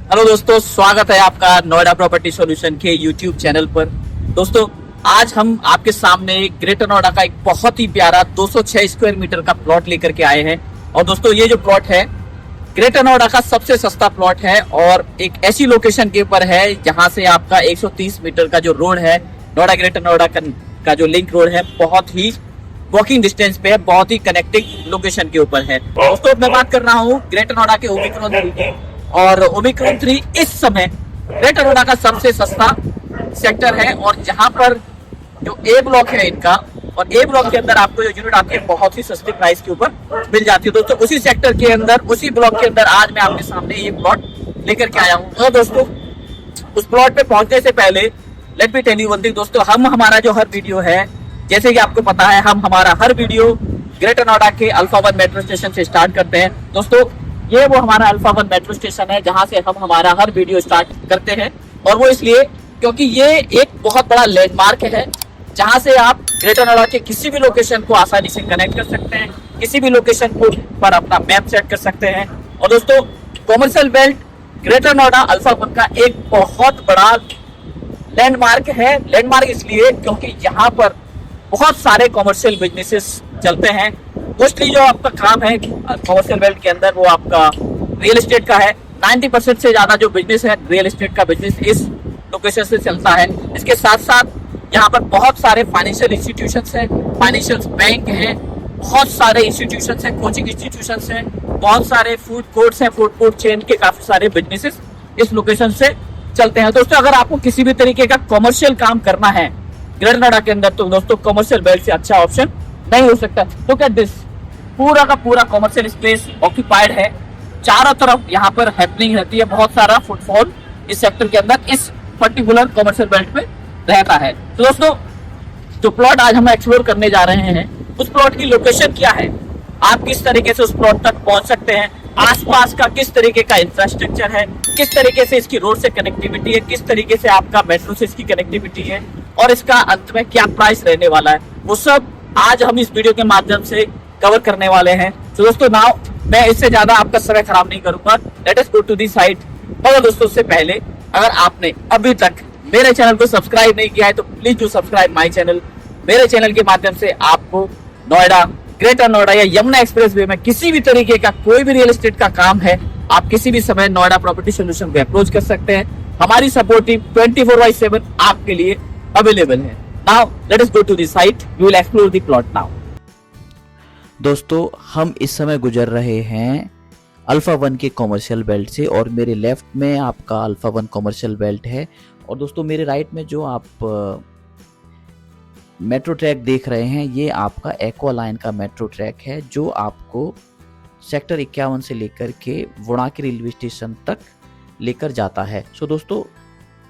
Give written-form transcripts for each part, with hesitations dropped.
Hello दोस्तों, स्वागत है आपका नोएडा प्रॉपर्टी सॉल्यूशन के यूट्यूब चैनल पर। दोस्तों, आज हम आपके सामने ग्रेटर नोएडा का एक बहुत ही प्यारा 206 स्क्वायर मीटर का प्लॉट लेकर के आए हैं। और दोस्तों, ये जो प्लॉट है ग्रेटर नोएडा का सबसे सस्ता प्लॉट है और एक ऐसी लोकेशन के ऊपर है जहां से आपका 130 मीटर का जो रोड है, नोएडा ग्रेटर नोएडा का जो लिंक रोड है, बहुत ही वॉकिंग डिस्टेंस पे है, बहुत ही कनेक्टिंग लोकेशन के ऊपर है। दोस्तों, मैं बात कर रहा हूँ ग्रेटर नोएडा के ओमिक्रॉन 3 की। और ओमिक्रॉन 3 इस समय ग्रेटर नोएडा का सबसे सस्ता सेक्टर है और जहां पर जो ए ब्लॉक है इनका, और ए ब्लॉक के अंदर आपको जो यूनिट आपके बहुत ही सस्ती प्राइस के ऊपर मिल जाती है। दोस्तों, उसी सेक्टर के अंदर, उसी ब्लॉक के अंदर आज मैं आपके सामने ये प्लॉट लेकर के आया हूँ। और दोस्तों, उस प्लॉट पे पहुंचने से पहले let me tell you one thing. दोस्तों, हमारा जो हर वीडियो है, जैसे कि आपको पता है, हमारा हर वीडियो ग्रेटर नोएडा के अल्फा 1 मेट्रो स्टेशन से स्टार्ट करते हैं। दोस्तों, ये वो हमारा अल्फा 1 मेट्रो स्टेशन है जहां से हम हमारा हर वीडियो स्टार्ट करते हैं। और वो इसलिए क्योंकि ये एक बहुत बड़ा लैंडमार्क है जहां से आप ग्रेटर नोएडा के किसी भी लोकेशन को आसानी से कनेक्ट कर सकते हैं, किसी भी लोकेशन को पर अपना मैप सेट कर सकते हैं। और दोस्तों, commercial belt greater Noida alpha 1 का एक बहुत बड़ा लैंडमार्क है। लैंडमार्क इसलिए क्योंकि यहाँ पर बहुत सारे कॉमर्शियल बिजनेसेस चलते हैं। मोस्टली जो आपका काम है कॉमर्शियल बेल्ट के अंदर, वो आपका रियल एस्टेट का है। 90% से ज्यादा जो बिजनेस है, रियल एस्टेट का बिजनेस इस लोकेशन से चलता है। इसके साथ साथ यहाँ पर बहुत सारे फाइनेंशियल इंस्टीट्यूशंस हैं, फाइनेंशियल बैंक हैं, बहुत सारे इंस्टीट्यूशंस हैं, कोचिंग इंस्टीट्यूशंस हैं, बहुत सारे फूड कोर्ट्स हैं, फूड कोर्ट चेन के काफी सारे बिजनेसेस इस लोकेशन से चलते हैं। दोस्तों, अगर आपको किसी भी तरीके का कॉमर्शियल काम करना है ग्रेटर नोएडा के अंदर, तो दोस्तों कॉमर्शियल बेल्ट से अच्छा ऑप्शन नहीं हो सकता। लुक एट दिस, पूरा का पूरा कॉमर्शियल स्पेस ऑक्यूपाइड है। चारों तरफ यहाँ पर हैपनिंग रहती है, बहुत सारा फुटफॉल इस सेक्टर के अंदर, इस पर्टिकुलर कॉमर्शियल बेल्ट में रहता है। तो दोस्तों, जो प्लॉट आज हम एक्सप्लोर करने जा रहे हैं, उस प्लॉट की लोकेशन क्या है, आप किस तरीके से उस प्लॉट तक पहुंच सकते हैं, आसपास का किस तरीके का इंफ्रास्ट्रक्चर है, किस तरीके से इसकी रोड से कनेक्टिविटी है, किस तरीके से आपका मेट्रो से इसकी कनेक्टिविटी है, और इसका अंत में क्या प्राइस रहने वाला है, वो सब आज हम इस वीडियो के माध्यम से कवर करने वाले हैं। तो दोस्तों, नाउ मैं इससे ज्यादा आपका समय खराब नहीं करूंगा, let us go to the site. और दोस्तों, उससे पहले अगर आपने अभी तक मेरे चैनल को सब्सक्राइब नहीं किया है तो please do subscribe my channel. मेरे चैनल के माध्यम से आपको नोएडा, ग्रेटर नोएडा या यमुना एक्सप्रेस वे में किसी भी तरीके का कोई भी रियल एस्टेट का काम है, आप किसी भी समय नोएडा प्रॉपर्टी सॉल्यूशन को अप्रोच कर सकते हैं। हमारी सपोर्ट टीम 24/7 आपके लिए अवेलेबल है। Now let us go to the site, we will explore the plot now. दोस्तों, हम इस समय गुजर रहे हैं अल्फा 1 के कॉमर्शियल बेल्ट से और मेरे लेफ्ट में आपका अल्फा 1 कॉमर्शियल बेल्ट है। और दोस्तों, मेरे राइट में जो आप मेट्रो ट्रैक देख रहे हैं, ये आपका एक्वा लाइन का मेट्रो ट्रैक है जो आपको सेक्टर 51 से लेकर के वुणाकी रेलवे स्टेशन तक लेकर जाता है। सो दोस्तों,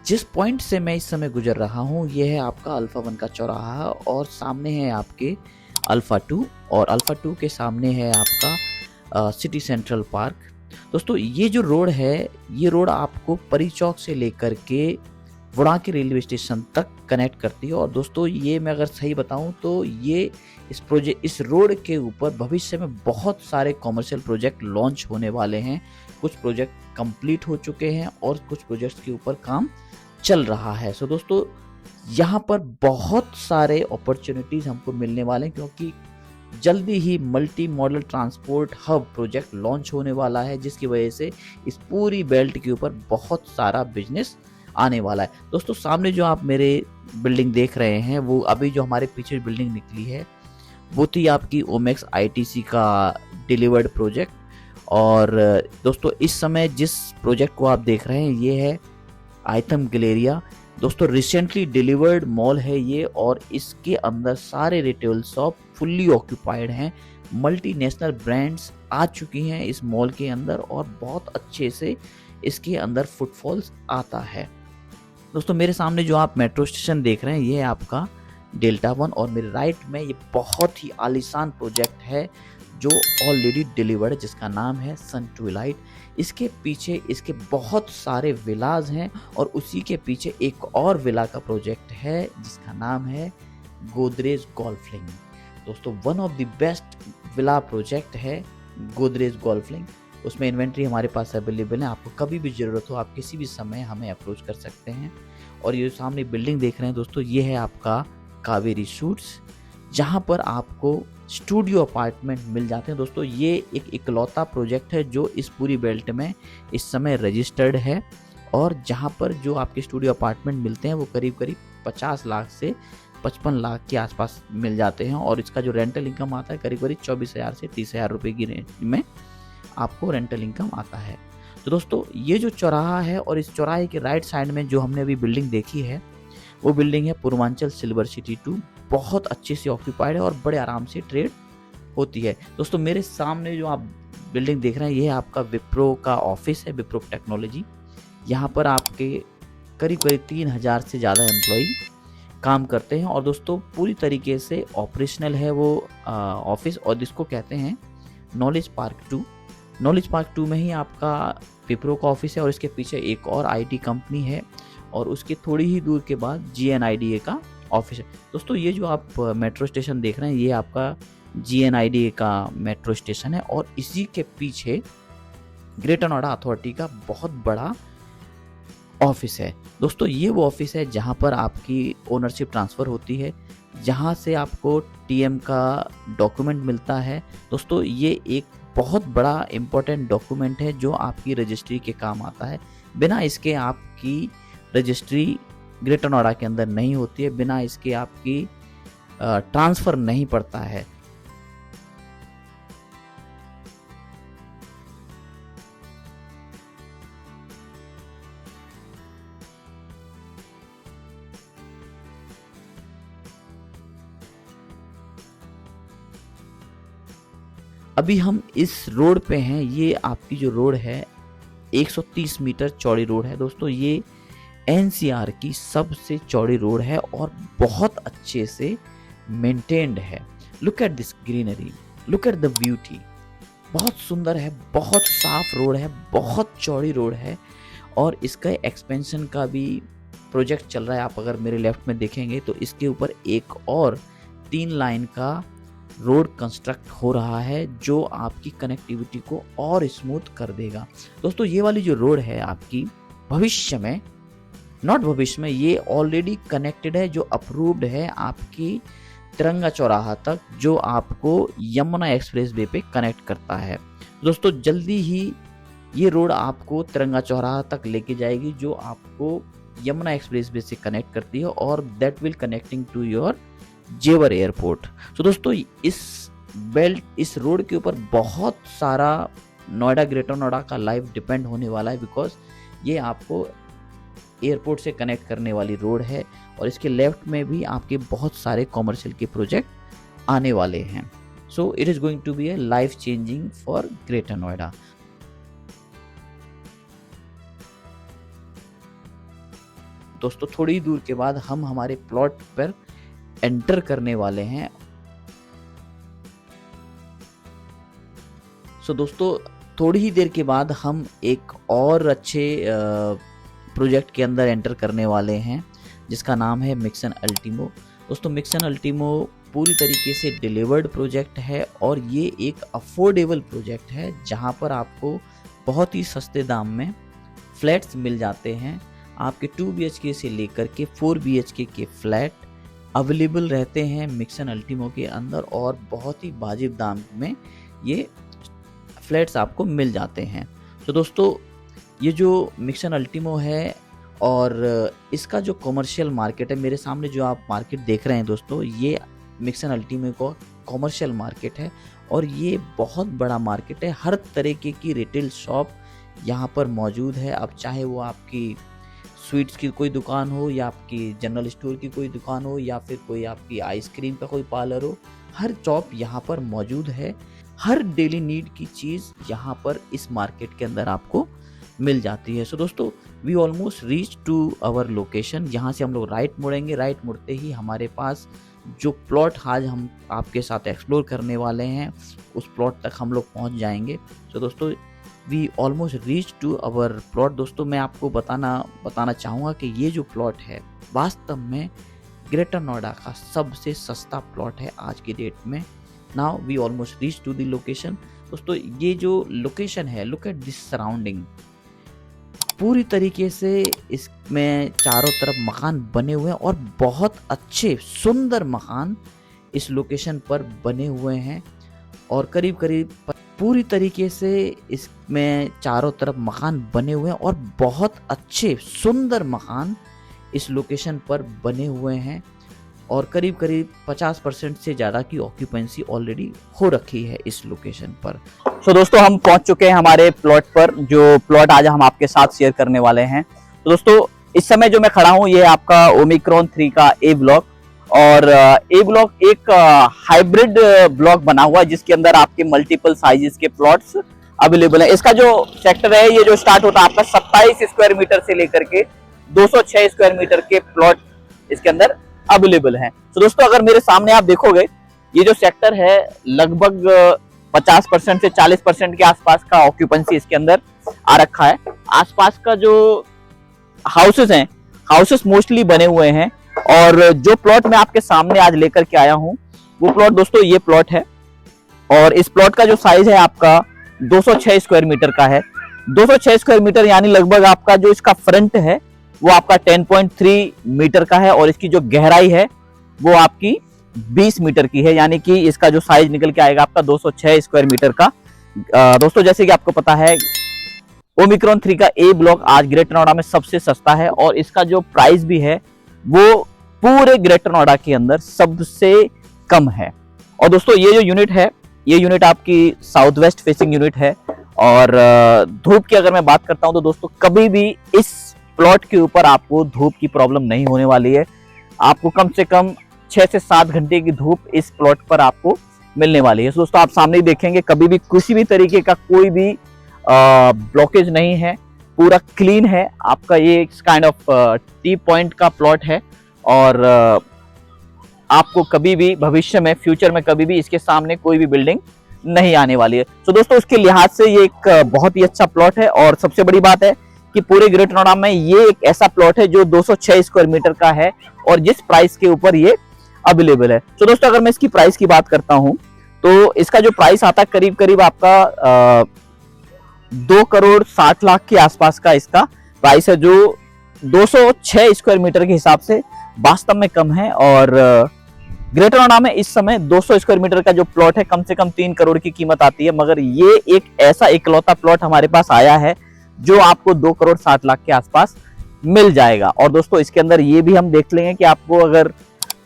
जिस पॉइंट से मैं इस समय गुजर रहा हूँ, ये है आपका अल्फा 1 का चौराहा और सामने है आपके अल्फा 2, और अल्फा 2 के सामने है आपका सिटी सेंट्रल पार्क। दोस्तों, ये जो रोड है, ये रोड आपको परी चौक से लेकर के वुणाकी रेलवे स्टेशन तक कनेक्ट करती है। और दोस्तों, ये मैं अगर सही बताऊं तो ये इस रोड के ऊपर भविष्य में बहुत सारे कॉमर्शियल प्रोजेक्ट लॉन्च होने वाले हैं। कुछ प्रोजेक्ट कंप्लीट हो चुके हैं और कुछ प्रोजेक्ट्स के ऊपर काम चल रहा है। सो दोस्तों, यहाँ पर बहुत सारे अपॉर्चुनिटीज हमको मिलने वाले हैं क्योंकि जल्दी ही multi model transport hub project launch होने वाला है, जिसकी वजह से इस पूरी बेल्ट के ऊपर बहुत सारा बिजनेस आने वाला है। दोस्तों, सामने जो आप मेरे बिल्डिंग देख रहे हैं, वो अभी जो हमारे पीछे बिल्डिंग निकली है, वो थी आपकी ओमेक्स आईटीसी का डिलीवर्ड प्रोजेक्ट। और दोस्तों, इस समय जिस प्रोजेक्ट को आप देख रहे हैं, ये है आइथम गैलेरिया। दोस्तों, रिसेंटली डिलीवर्ड मॉल है ये, और इसके अंदर सारे रिटेल शॉप फुल्ली ऑक्यूपाइड हैं। मल्टीनेशनल ब्रांड्स आ चुकी हैं इस मॉल के अंदर और बहुत अच्छे से इसके अंदर फुटफॉल्स आता है। दोस्तों, मेरे सामने जो आप मेट्रो स्टेशन देख रहे हैं, ये है आपका डेल्टा 1, और मेरे राइट में ये बहुत ही आलीशान प्रोजेक्ट है जो ऑलरेडी डिलीवर्ड, जिसका नाम है सन ट्विलाइट। इसके पीछे इसके बहुत सारे विलाज हैं और उसी के पीछे एक और विला का प्रोजेक्ट है जिसका नाम है गोदरेज गोल्फ लिंक। दोस्तों, one of the best villa project है गोदरेज गोल्फ लिंक। उसमें इन्वेंट्री हमारे पास अवेलेबल है। आपको कभी भी ज़रूरत हो आप किसी भी समय हमें अप्रोच कर सकते हैं। और ये सामने बिल्डिंग देख रहे हैं दोस्तों, ये है आपका कावेरी सूट्स, जहाँ पर आपको स्टूडियो अपार्टमेंट मिल जाते हैं। दोस्तों ये एक इकलौता प्रोजेक्ट है जो इस पूरी बेल्ट में इस समय रजिस्टर्ड है, और जहाँ पर जो आपके स्टूडियो अपार्टमेंट मिलते हैं वो करीब करीब 50 लाख से 55 लाख के आसपास मिल जाते हैं। और इसका जो रेंटल इनकम आता है करीब करीब 24,000 से 30,000 रुपये की रेंज में आपको रेंटल इनकम आता है। तो दोस्तों ये जो चौराहा है, और इस चौराहे के राइट साइड में जो हमने अभी बिल्डिंग देखी है वो बिल्डिंग है पूर्वांचल सिल्वर सिटी 2। बहुत अच्छे से ऑक्यूपाइड है और बड़े आराम से ट्रेड होती है। दोस्तों मेरे सामने जो आप बिल्डिंग देख रहे हैं ये आपका विप्रो का ऑफिस है, विप्रो टेक्नोलॉजी। यहाँ पर आपके करीब करीब 3,000 से ज़्यादा एम्प्लॉई काम करते हैं। और दोस्तों पूरी तरीके से ऑपरेशनल है वो ऑफिस, और जिसको कहते हैं नॉलेज पार्क 2। नॉलेज पार्क 2 में ही आपका विप्रो का ऑफिस है, और इसके पीछे एक और आईटी कंपनी है, और उसके थोड़ी ही दूर के बाद GNIDA का ऑफिस है। दोस्तों ये जो आप मेट्रो स्टेशन देख रहे हैं ये आपका GNIDA का मेट्रो स्टेशन है, और इसी के पीछे ग्रेटर नोएडा अथॉरिटी का बहुत बड़ा ऑफिस है। दोस्तों ये वो ऑफिस है जहाँ पर आपकी ओनरशिप ट्रांसफ़र होती है, जहाँ से आपको TM का डॉक्यूमेंट मिलता है। दोस्तों ये एक बहुत बड़ा इम्पोर्टेंट डॉक्यूमेंट है जो आपकी रजिस्ट्री के काम आता है। बिना इसके आपकी रजिस्ट्री ग्रेटर नोएडा के अंदर नहीं होती है, बिना इसके आपकी ट्रांसफ़र नहीं पड़ता है। अभी हम इस रोड पे हैं, ये आपकी जो रोड है 130 मीटर चौड़ी रोड है। दोस्तों ये NCR की सबसे चौड़ी रोड है और बहुत अच्छे से मेंटेन्ड है। Look at this greenery, look at the beauty, बहुत सुंदर है, बहुत साफ रोड है, बहुत चौड़ी रोड है, और इसका एक्सपेंशन का भी प्रोजेक्ट चल रहा है। आप अगर मेरे लेफ्ट में देखेंगे तो इसके ऊपर एक और 3 लाइन का रोड कंस्ट्रक्ट हो रहा है जो आपकी कनेक्टिविटी को और स्मूथ कर देगा। दोस्तों ये वाली जो रोड है आपकी भविष्य में, नॉट भविष्य में, ये ऑलरेडी कनेक्टेड है, जो अप्रूव्ड है आपकी तिरंगा चौराहा तक, जो आपको यमुना एक्सप्रेस वे पे कनेक्ट करता है। दोस्तों जल्दी ही ये रोड आपको तिरंगा चौराहा तक लेके जाएगी, जो आपको यमुना एक्सप्रेस वे से कनेक्ट करती है, और that will connecting to your Jewar airport. तो दोस्तों इस रोड के ऊपर बहुत सारा नोएडा, ग्रेटर नोएडा का लाइफ डिपेंड होने वाला है, बिकॉज ये आपको एयरपोर्ट से कनेक्ट करने वाली रोड है, और इसके लेफ्ट में भी आपके बहुत सारे कॉमर्शियल के प्रोजेक्ट आने वाले हैं। So it is going to be a life changing for Greater Noida. दोस्तों थोड़ी दूर के बाद हम हमारे प्लॉट पर एंटर करने वाले हैं। सो दोस्तों थोड़ी ही देर के बाद हम एक और अच्छे प्रोजेक्ट के अंदर एंटर करने वाले हैं, जिसका नाम है मिक्सन अल्टीमो। दोस्तों मिक्सन अल्टीमो पूरी तरीके से डिलीवर्ड प्रोजेक्ट है, और ये एक अफोर्डेबल प्रोजेक्ट है जहां पर आपको बहुत ही सस्ते दाम में फ्लैट्स मिल जाते हैं। आपके 2 BHK से लेकर के 4 BHK के फ्लैट अवेलेबल रहते हैं मिक्सन अल्टीमो के अंदर, और बहुत ही वाजिब दाम में ये फ्लैट्स आपको मिल जाते हैं। तो दोस्तों ये जो मिक्सन अल्टीमो है और इसका जो कॉमर्शियल मार्केट है, मेरे सामने जो आप मार्केट देख रहे हैं दोस्तों, ये मिक्सन अल्टीमो का कॉमर्शियल मार्केट है, और ये बहुत बड़ा मार्केट है। हर तरीके की रिटेल शॉप यहाँ पर मौजूद है। अब चाहे वो आपकी स्वीट्स की कोई दुकान हो, या आपकी जनरल स्टोर की कोई दुकान हो, या फिर कोई आपकी आइसक्रीम का कोई पार्लर हो, हर शॉप यहाँ पर मौजूद है। हर डेली नीड की चीज़ यहाँ पर इस मार्केट के अंदर आपको मिल जाती है। सो दोस्तों we almost reach to our location. यहाँ से हम लोग राइट मुड़ेंगे। राइट मुड़ते ही हमारे पास जो प्लॉट आज हम आपके साथ एक्सप्लोर करने वाले हैं, उस प्लॉट तक हम लोग पहुँच जाएंगे। सो दोस्तों we almost reach to our plot. दोस्तों मैं आपको बताना चाहूँगा कि ये जो प्लॉट है वास्तव में ग्रेटर नोएडा का सबसे सस्ता प्लॉट है आज की डेट में। Now we almost reach to the location. दोस्तों ये जो लोकेशन है, लुक एट दिस सराउंडिंग, पूरी तरीके से इसमें चारों तरफ मकान बने हुए हैं और बहुत अच्छे सुंदर मकान इस लोकेशन पर बने हुए हैं और करीब करीब पूरी तरीके से इसमें चारों तरफ मकान बने हुए हैं और बहुत अच्छे सुंदर मकान इस लोकेशन पर बने हुए हैं और करीब करीब 50% से ज़्यादा की ऑक्यूपेंसी ऑलरेडी हो रखी है इस लोकेशन पर। तो दोस्तों हम पहुंच चुके हैं हमारे प्लॉट पर, जो प्लॉट आज हम आपके साथ शेयर करने वाले हैं। तो दोस्तों इस समय जो मैं खड़ा हूं ये आपका ओमिक्रॉन 3 का ए ब्लॉक, और ए ब्लॉक एक हाइब्रिड ब्लॉक बना हुआ है जिसके अंदर आपके मल्टीपल साइजेस के प्लॉट्स अवेलेबल है। इसका जो सेक्टर है ये जो स्टार्ट होता है आपका 27 स्क्वायर मीटर से लेकर के 206 स्क्वायर मीटर के प्लॉट इसके अंदर अवेलेबल हैं। तो दोस्तों अगर मेरे सामने आप देखोगे ये जो सेक्टर है लगभग 50% से 40% के आसपास का ऑक्यूपेंसी इसके अंदर आ रखा है। आसपास का जो हाउसेस हैं, हाउसेस मोस्टली बने हुए हैं, और जो प्लॉट मैं आपके सामने आज लेकर के आया हूं वो प्लॉट दोस्तों ये प्लॉट है, और इस प्लॉट का जो साइज है आपका 206 स्क्वायर मीटर का है। 206 स्क्वायर मीटर यानी लगभग आपका जो इसका फ्रंट है वो आपका 10.3 मीटर का है, और इसकी जो गहराई है वो आपकी 20 मीटर की है, यानी कि इसका जो साइज निकल के आएगा आपका 206 स्क्वायर मीटर का। दोस्तों जैसे कि आपको पता है ओमिक्रॉन 3 का ए ब्लॉक आज ग्रेटर नोएडा में सबसे सस्ता है, और इसका जो प्राइस भी है वो पूरे ग्रेटर नोएडा के अंदर सबसे कम है। और दोस्तों ये जो यूनिट है ये यूनिट आपकी साउथ वेस्ट फेसिंग यूनिट है, और धूप की अगर मैं बात करता हूं तो दोस्तों कभी भी इस प्लॉट के ऊपर आपको धूप की प्रॉब्लम नहीं होने वाली है। आपको कम से कम 6 से 7 घंटे की धूप इस प्लॉट पर आपको मिलने वाली है। तो दोस्तों आप सामने ही देखेंगे कभी भी किसी भी तरीके का कोई भी ब्लॉकेज नहीं है, पूरा क्लीन है। आपका ये काइंड ऑफ टी पॉइंट का प्लॉट है, और आपको कभी भी भविष्य में फ्यूचर में कभी भी इसके सामने कोई भी बिल्डिंग नहीं आने वाली है। तो दोस्तों उसके लिहाज से ये एक बहुत ही अच्छा प्लॉट है, और सबसे बड़ी बात है कि पूरे ग्रेटर नोएडा में ये एक ऐसा प्लॉट है जो 206 स्क्वायर मीटर का है और जिस प्राइस के ऊपर ये अवेलेबल है। तो दोस्तों अगर मैं इसकी प्राइस की बात करता हूं तो इसका जो प्राइस आता है करीब करीब आपका 2 करोड़ 60 लाख के आसपास का इसका प्राइस है, जो 206 स्क्वायर मीटर के हिसाब से वास्तव में कम है। और ग्रेटर नोएडा में इस समय 200 स्क्वायर मीटर का जो प्लॉट है कम से कम 3 करोड़ की कीमत आती है, मगर ये एक ऐसा इकलौता प्लॉट हमारे पास आया है जो आपको 2 करोड़ 60 लाख के आसपास मिल जाएगा। और दोस्तों इसके अंदर ये भी हम देख लेंगे कि आपको अगर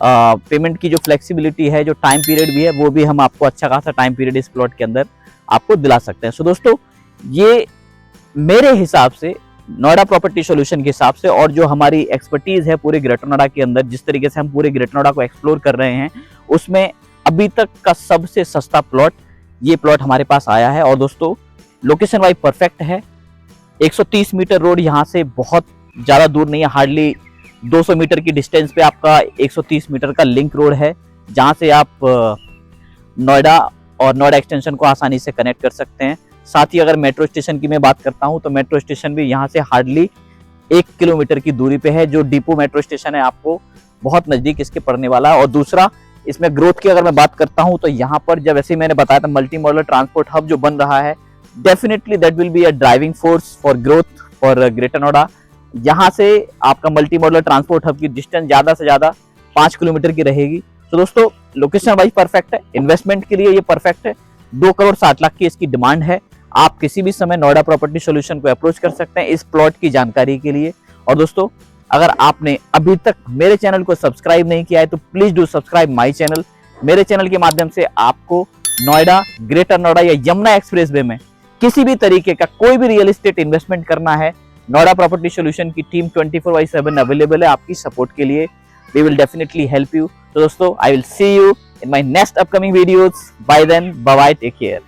पेमेंट की जो फ्लेक्सिबिलिटी है, जो टाइम पीरियड भी है, वो भी हम आपको अच्छा खासा टाइम पीरियड इस प्लॉट के अंदर आपको दिला सकते हैं। सो दोस्तों ये मेरे हिसाब से नोएडा प्रॉपर्टी सॉल्यूशन के हिसाब से, और जो हमारी एक्सपर्टीज है पूरे ग्रेटर नोएडा के अंदर, जिस तरीके से हम पूरे ग्रेटर नोएडा को एक्सप्लोर कर रहे हैं, उसमें अभी तक का सबसे सस्ता प्लॉट ये प्लॉट हमारे पास आया है। और दोस्तों लोकेशन वाइज परफेक्ट है। 130 मीटर रोड यहाँ से बहुत ज्यादा दूर नहीं है, हार्डली 200 मीटर की डिस्टेंस पे आपका 130 मीटर का लिंक रोड है, जहां से आप नोएडा और नोएडा एक्सटेंशन को आसानी से कनेक्ट कर सकते हैं। साथ ही अगर मेट्रो स्टेशन की मैं बात करता हूं तो मेट्रो स्टेशन भी यहाँ से हार्डली 1 किलोमीटर की दूरी पे है, जो डिपो मेट्रो स्टेशन है आपको बहुत नजदीक इसके पड़ने वाला है। और दूसरा इसमें ग्रोथ की अगर मैं बात करता हूं तो यहाँ पर जब ऐसे मैंने बताया था मल्टी मॉडल ट्रांसपोर्ट हब जो बन रहा है, definitely that will be a driving force for growth for Greater Noida. यहाँ से आपका मल्टी मॉडल ट्रांसपोर्ट हब की डिस्टेंस ज्यादा से ज्यादा 5 किलोमीटर की रहेगी। तो दोस्तों लोकेशन वाइज परफेक्ट है, इन्वेस्टमेंट के लिए ये परफेक्ट है। 2 करोड़ 60 लाख की इसकी डिमांड है। आप किसी भी समय नोएडा प्रॉपर्टी सॉल्यूशन को अप्रोच कर सकते हैं इस प्लॉट की जानकारी के लिए। और दोस्तों अगर आपने अभी तक मेरे चैनल को सब्सक्राइब नहीं किया है तो please do subscribe my channel. मेरे चैनल के माध्यम से आपको नोएडा, ग्रेटर नोएडा या यमुना एक्सप्रेसवे में किसी भी तरीके का कोई भी रियल एस्टेट इन्वेस्टमेंट करना है, नोएडा प्रॉपर्टी सॉल्यूशन की टीम 24/7 अवेलेबल है आपकी सपोर्ट के लिए। We will definitely help you. तो दोस्तों I will see you in my next upcoming videos. By then, bye bye, take care.